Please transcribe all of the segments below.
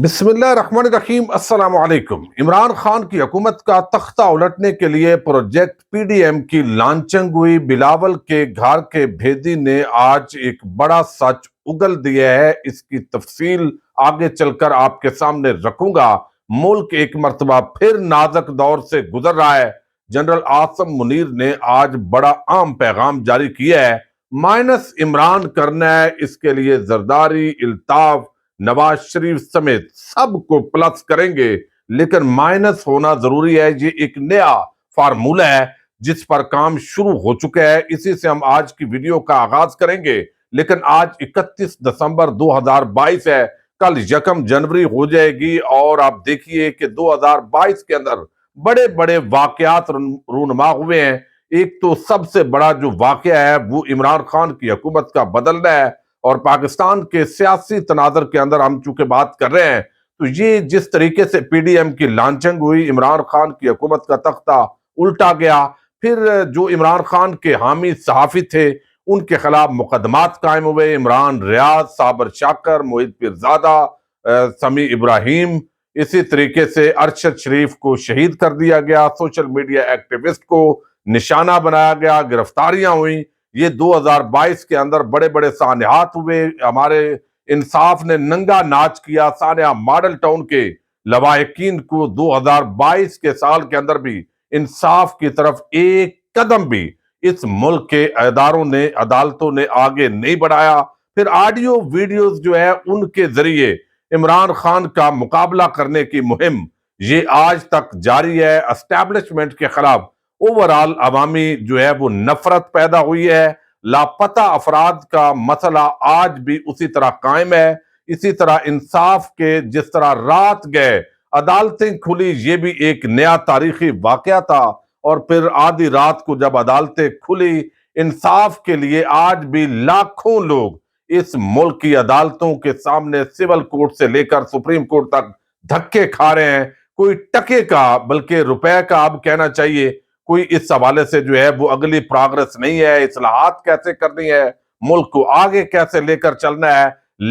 بسم اللہ الرحمن الرحیم۔ السلام علیکم۔ عمران خان کی حکومت کا تختہ الٹنے کے لیے پروجیکٹ پی ڈی ایم کی لانچنگ ہوئی۔ بلاول کے گھر کے بھیدی نے آج ایک بڑا سچ اگل دیا ہے، اس کی تفصیل آگے چل کر آپ کے سامنے رکھوں گا۔ ملک ایک مرتبہ پھر نازک دور سے گزر رہا ہے۔ جنرل عاصم منیر نے آج بڑا عام پیغام جاری کیا ہے، مائنس عمران کرنا ہے، اس کے لیے زرداری، الطاف، نواز شریف سمیت سب کو پلس کریں گے، لیکن مائنس ہونا ضروری ہے۔ یہ ایک نیا فارمولہ ہے جس پر کام شروع ہو چکا ہے، اسی سے ہم آج کی ویڈیو کا آغاز کریں گے۔ لیکن آج 31 دسمبر 2022 ہے، کل 1 جنوری ہو جائے گی، اور آپ دیکھیے کہ 2022 کے اندر بڑے بڑے واقعات رونما ہوئے ہیں۔ ایک تو سب سے بڑا جو واقعہ ہے وہ عمران خان کی حکومت کا بدلنا ہے، اور پاکستان کے سیاسی تناظر کے اندر ہم چونکہ بات کر رہے ہیں تو یہ جس طریقے سے پی ڈی ایم کی لانچنگ ہوئی، عمران خان کی حکومت کا تختہ الٹا گیا، پھر جو عمران خان کے حامی صحافی تھے ان کے خلاف مقدمات قائم ہوئے، عمران ریاض، صابر شاکر، موحد پیرزادہ، سمیع ابراہیم، اسی طریقے سے ارشد شریف کو شہید کر دیا گیا، سوشل میڈیا ایکٹیوسٹ کو نشانہ بنایا گیا، گرفتاریاں ہوئیں۔ یہ 2022 کے اندر بڑے بڑے سانحات ہوئے۔ ہمارے انصاف نے ننگا ناچ کیا سانحہ ماڈل ٹاؤن کے لواحقین کو۔ 2022 کے سال کے اندر بھی انصاف کی طرف ایک قدم بھی اس ملک کے اداروں نے، عدالتوں نے آگے نہیں بڑھایا۔ پھر آڈیو ویڈیوز جو ہے ان کے ذریعے عمران خان کا مقابلہ کرنے کی مہم یہ آج تک جاری ہے۔ اسٹیبلشمنٹ کے خلاف اوورال عوامی جو ہے وہ نفرت پیدا ہوئی ہے۔ لاپتہ افراد کا مسئلہ آج بھی اسی طرح قائم ہے۔ اسی طرح انصاف کے جس طرح رات گئے عدالتیں کھلی، یہ بھی ایک نیا تاریخی واقعہ تھا، اور پھر آدھی رات کو جب عدالتیں کھلی انصاف کے لیے، آج بھی لاکھوں لوگ اس ملک کی عدالتوں کے سامنے سول کورٹ سے لے کر سپریم کورٹ تک دھکے کھا رہے ہیں۔ کوئی ٹکے کا بلکہ روپے کا اب کہنا چاہیے کوئی اس حوالے سے جو ہے وہ اگلی پراگرس نہیں ہے، اصلاحات کیسے کرنی ہے، ملک کو آگے کیسے لے کر چلنا ہے۔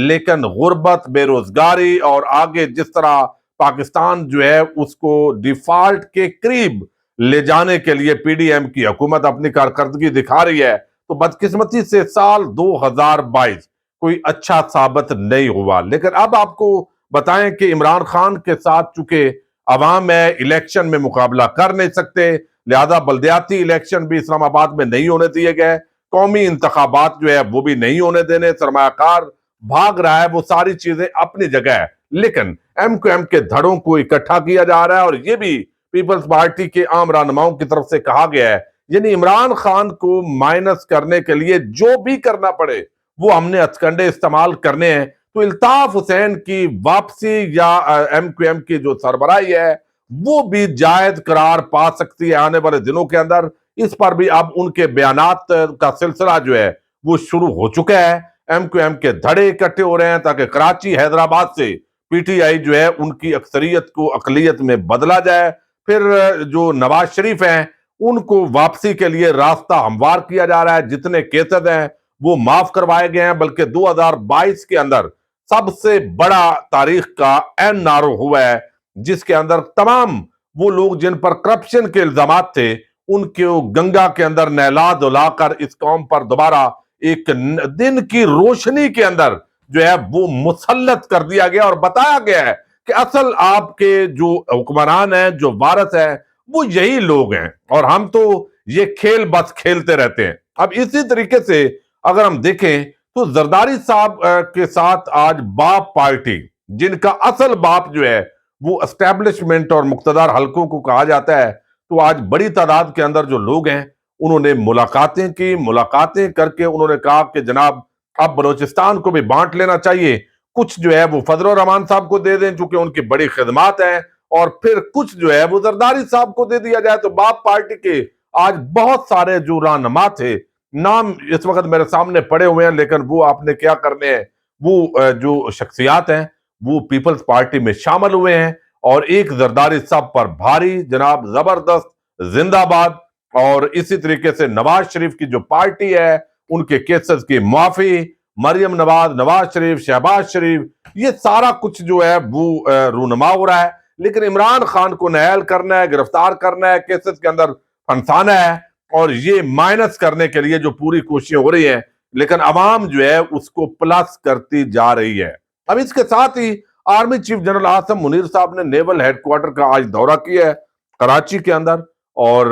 لیکن غربت، بے روزگاری اور آگے جس طرح پاکستان جو ہے اس کو ڈیفالٹ کے قریب لے جانے کے لیے پی ڈی ایم کی حکومت اپنی کارکردگی دکھا رہی ہے، تو بدقسمتی سے سال 2022 کوئی اچھا ثابت نہیں ہوا۔ لیکن اب آپ کو بتائیں کہ عمران خان کے ساتھ چونکہ عوام ہے، الیکشن میں مقابلہ کر نہیں سکتے، لہذا بلدیاتی الیکشن بھی اسلام آباد میں نہیں ہونے دیے گئے، قومی انتخابات جو ہے وہ بھی نہیں ہونے دینے، سرمایہ کار بھاگ رہا ہے، وہ ساری چیزیں اپنی جگہ ہے۔ لیکن ایم کیو ایم کے دھڑوں کو اکٹھا کیا جا رہا ہے، اور یہ بھی پیپلز پارٹی کے عام رہنماؤں کی طرف سے کہا گیا ہے، یعنی عمران خان کو مائنس کرنے کے لیے جو بھی کرنا پڑے وہ ہم نے ہتھکنڈے استعمال کرنے ہیں۔ تو الطاف حسین کی واپسی یا ایم کیو ایم کی جو سربراہی ہے وہ بھی جائز قرار پا سکتی ہے آنے والے دنوں کے اندر۔ اس پر بھی اب ان کے بیانات کا سلسلہ جو ہے وہ شروع ہو چکا ہے۔ ایم کیو ایم کے دھڑے اکٹھے ہو رہے ہیں تاکہ کراچی، حیدرآباد سے پی ٹی آئی جو ہے ان کی اکثریت کو اقلیت میں بدلا جائے، پھر جو نواز شریف ہیں ان کو واپسی کے لیے راستہ ہموار کیا جا رہا ہے۔ جتنے کیسز ہیں وہ معاف کروائے گئے ہیں، بلکہ 2022 کے اندر سب سے بڑا تاریخ کا این آر او ہوا ہے، جس کے اندر تمام وہ لوگ جن پر کرپشن کے الزامات تھے ان کو گنگا کے اندر نہلا دھلا کر اس قوم پر دوبارہ ایک دن کی روشنی کے اندر جو ہے وہ مسلط کر دیا گیا، اور بتایا گیا ہے کہ اصل آپ کے جو حکمران ہیں، جو وارث ہیں، وہ یہی لوگ ہیں، اور ہم تو یہ کھیل بس کھیلتے رہتے ہیں۔ اب اسی طریقے سے اگر ہم دیکھیں تو زرداری صاحب کے ساتھ آج باپ پارٹی، جن کا اصل باپ جو ہے وہ اسٹیبلشمنٹ اور مقتدر حلقوں کو کہا جاتا ہے، تو آج بڑی تعداد کے اندر جو لوگ ہیں انہوں نے ملاقاتیں کی، ملاقاتیں کر کے انہوں نے کہا کہ جناب اب بلوچستان کو بھی بانٹ لینا چاہیے، کچھ جو ہے وہ فضل الرحمان صاحب کو دے دیں چونکہ ان کی بڑی خدمات ہیں، اور پھر کچھ جو ہے وہ زرداری صاحب کو دے دیا جائے۔ تو باپ پارٹی کے آج بہت سارے جو رہنما تھے، نام اس وقت میرے سامنے پڑے ہوئے ہیں، لیکن وہ آپ نے کیا کرنے ہیں، وہ جو شخصیات ہیں وہ پیپلز پارٹی میں شامل ہوئے ہیں، اور ایک زرداری صاحب پر بھاری جناب زبردست زندہ باد، اور اسی طریقے سے نواز شریف کی جو پارٹی ہے ان کے کیسز کی معافی، مریم نواز, نواز شریف, شہباز شریف, یہ سارا کچھ جو ہے وہ رونما ہو رہا ہے. لیکن عمران خان کو نہال کرنا ہے, گرفتار کرنا ہے, کیسز کے اندر پھنسانا ہے, اور یہ مائنس کرنے کے لیے جو پوری کوششیں ہو رہی ہیں, لیکن عوام جو ہے اس کو پلس کرتی جا رہی ہے. اب اس کے ساتھ ہی army chief general Asim Munir صاحب نے نیول ہیڈ کوارٹر کا آج دورہ کیا ہے کراچی کے اندر, اور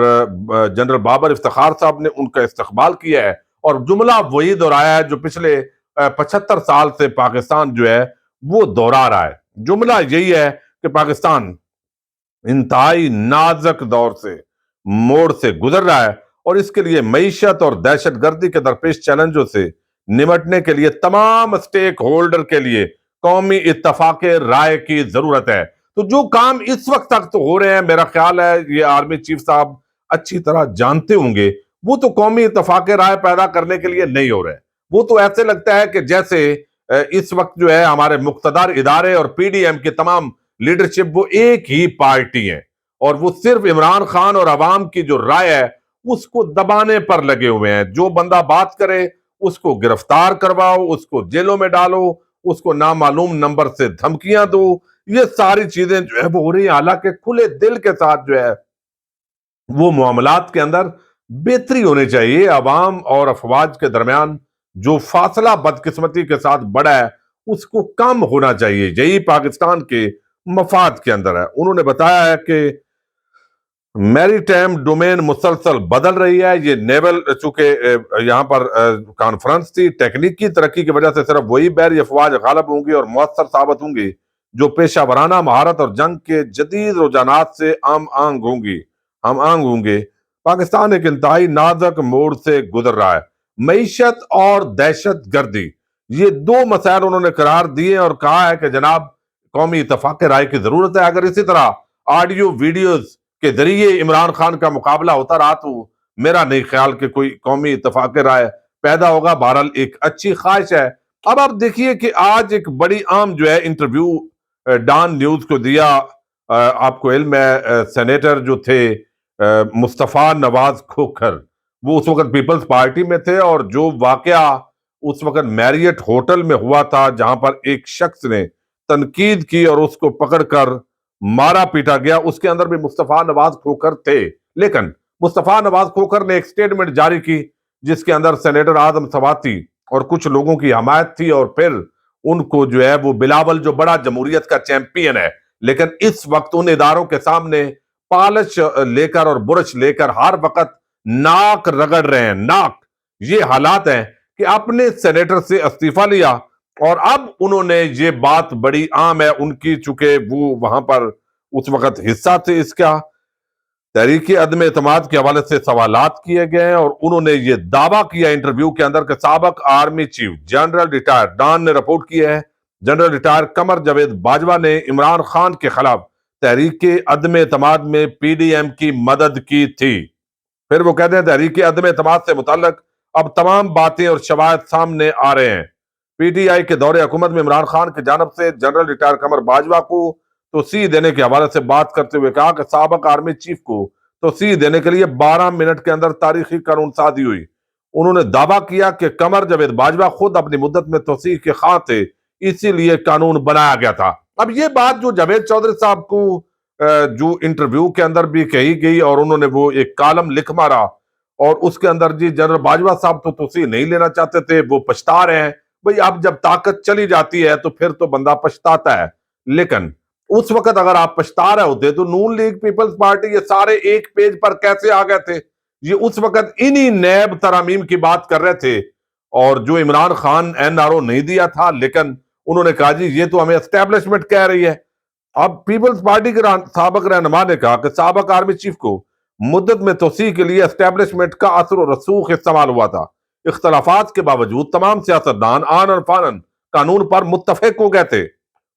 جنرل بابر افتخار صاحب نے ان کا استقبال کیا ہے, اور جملہ وہی دہرایا ہے جو پچھلے 75 سال سے پاکستان جو ہے وہ دہرا رہا ہے. جملہ یہی ہے کہ پاکستان انتہائی نازک دور سے, موڑ سے گزر رہا ہے, اور اس کے لیے معیشت اور دہشت گردی کے درپیش چیلنجوں سے نمٹنے کے لیے تمام سٹیک ہولڈر کے لیے قومی اتفاق رائے کی ضرورت ہے. تو جو کام اس وقت تک تو ہو رہے ہیں, میرا خیال ہے یہ آرمی چیف صاحب اچھی طرح جانتے ہوں گے, وہ تو قومی اتفاق رائے پیدا کرنے کے لیے نہیں ہو رہے. وہ تو ایسے لگتا ہے کہ جیسے اس وقت جو ہے ہمارے مقتدر ادارے اور پی ڈی ایم کے تمام لیڈرشپ وہ ایک ہی پارٹی ہیں, اور وہ صرف عمران خان اور عوام کی جو رائے ہے اس کو دبانے پر لگے ہوئے ہیں. جو بندہ بات کرے اس کو گرفتار کرواؤ, اس کو جیلوں میں ڈالو, اس کو نامعلوم نمبر سے دھمکیاں دو, یہ ساری چیزیں جو ہے وہ ہو رہی ہیں. حالانکہ کھلے دل کے ساتھ جو ہے وہ معاملات کے اندر بہتری ہونی چاہیے. عوام اور افواج کے درمیان جو فاصلہ بدقسمتی کے ساتھ بڑا ہے اس کو کم ہونا چاہیے. یہی پاکستان کے مفاد کے اندر ہے. انہوں نے بتایا ہے کہ میری ٹائم ڈومین مسلسل بدل رہی ہے. یہ نیول, چونکہ یہاں پر کانفرنس تھی, ٹیکنیکی ترقی کی وجہ سے صرف وہی بحری افواج غالب ہوں گی اور مؤثر ثابت ہوں گی جو پیشہ ورانہ مہارت اور جنگ کے جدید رجحانات سے ہم آہنگ ہوں گے. پاکستان ایک انتہائی نازک موڑ سے گزر رہا ہے. معیشت اور دہشت گردی, یہ دو مسائل انہوں نے قرار دیے اور کہا ہے کہ جناب قومی اتفاق رائے کی ضرورت ہے. اگر اسی طرح آڈیو ویڈیوز کے ذریعے عمران خان کا مقابلہ ہوتا رہا تو میرا نہیں خیال کہ کوئی قومی اتفاق رائے پیدا ہوگا. بہرحال ایک اچھی خواہش ہے. اب آپ دیکھیے کہ آج ایک بڑی عام جو ہے انٹرویو ڈان نیوز کو دیا. آپ کو علم ہے سینیٹر جو تھے مصطفیٰ نواز کھوکھر, وہ اس وقت پیپلز پارٹی میں تھے, اور جو واقعہ اس وقت میریٹ ہوٹل میں ہوا تھا جہاں پر ایک شخص نے تنقید کی اور اس کو پکڑ کر مارا پیٹا گیا, اس کے اندر بھی مصطفیٰ نواز کھوکھر تھے. لیکن مصطفیٰ نواز کھوکھر نے ایک سٹیٹمنٹ جاری کی جس کے اندر سینیٹر اعظم سواتی اور کچھ لوگوں کی حمایت تھی, اور پھر ان کو جو ہے وہ بلاول جو بڑا جمہوریت کا چیمپئن ہے لیکن اس وقت ان اداروں کے سامنے پالش لے کر اور برش لے کر ہر وقت ناک رگڑ رہے ہیں. ناک, یہ حالات ہیں کہ اپنے سینیٹر سے استعفیٰ لیا, اور اب انہوں نے, یہ بات بڑی عام ہے ان کی, چونکہ وہ وہاں پر اس وقت حصہ تھے اس کا, تحریک عدم اعتماد کے حوالے سے سوالات کیے گئے ہیں, اور انہوں نے یہ دعویٰ کیا انٹرویو کے اندر کہ سابق army chief general retired Dawn نے رپورٹ کیا ہے جنرل ریٹائر قمر جاوید باجوہ نے عمران خان کے خلاف تحریک عدم اعتماد میں پی ڈی ایم کی مدد کی تھی. پھر وہ کہتے ہیں تحریک عدم اعتماد سے متعلق اب تمام باتیں اور شواہد سامنے آ رہے ہیں. پی ٹی آئی کے دور حکومت میں عمران خان کی جانب سے جنرل ریٹائر قمر باجوہ کو توسیع دینے کے حوالے سے بات کرتے ہوئے کہا کہ سابق آرمی چیف کو توسیع دینے کے لیے 12 منٹ کے اندر تاریخی قانون سازی ہوئی. انہوں نے دعویٰ کیا کہ قمر جاوید باجوہ خود اپنی مدت میں توسیع کے خواہاں تھے, اسی لیے قانون بنایا گیا تھا. اب یہ بات جو جاوید چودھری صاحب کو جو انٹرویو کے اندر بھی کہی گئی, اور انہوں نے وہ ایک کالم لکھ مارا, اور اس کے اندر جی جنرل باجوہ صاحب تو توسیع نہیں لینا چاہتے تھے, وہ پچھتا رہے ہیں. بھئی اب جب طاقت چلی جاتی ہے تو پھر تو بندہ پچھتاتا ہے, لیکن اس وقت اگر آپ پچھتا رہے ہوتے تو نون لیگ پیپلز پارٹی یہ سارے ایک پیج پر کیسے آ گئے تھے؟ یہ اس وقت انہی نیب ترامیم کی بات کر رہے تھے, اور جو Imran Khan N R O نہیں دیا تھا, لیکن انہوں نے کہا جی یہ تو ہمیں اسٹیبلشمنٹ کہہ رہی ہے. اب پیپلز پارٹی کے سابق رہنما نے کہا کہ سابق آرمی چیف کو مدت میں توسیع کے لیے اسٹیبلشمنٹ کا اثر و رسوخ استعمال ہوا تھا. اختلافات کے باوجود تمام سیاستدان آن اور فانن قانون پر متفق ہو گئے تھے.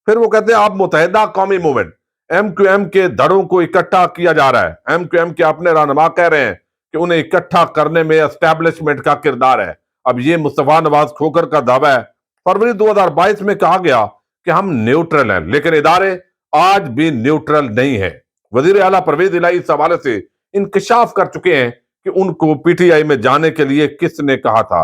پھر وہ کہتے ہیں اب متحدہ قومی موومنٹ ایم کیو ایم کے دھڑوں کو اکٹھا کیا جا رہا ہے. ایم کیو ایم کے اپنے رہنما کہہ رہے ہیں کہ انہیں اکٹھا کرنے میں اسٹیبلشمنٹ کا کردار ہے. اب یہ مصطفیٰ نواز کھوکھر کا دعویٰ ہے. فروری 2022 میں کہا گیا کہ ہم نیوٹرل ہیں, لیکن ادارے آج بھی نیوٹرل نہیں ہے. وزیر اعلیٰ پرویز الہی اس حوالے سے انکشاف کر چکے ہیں کہ ان کو پی ٹی آئی میں جانے کے لیے کس نے کہا تھا.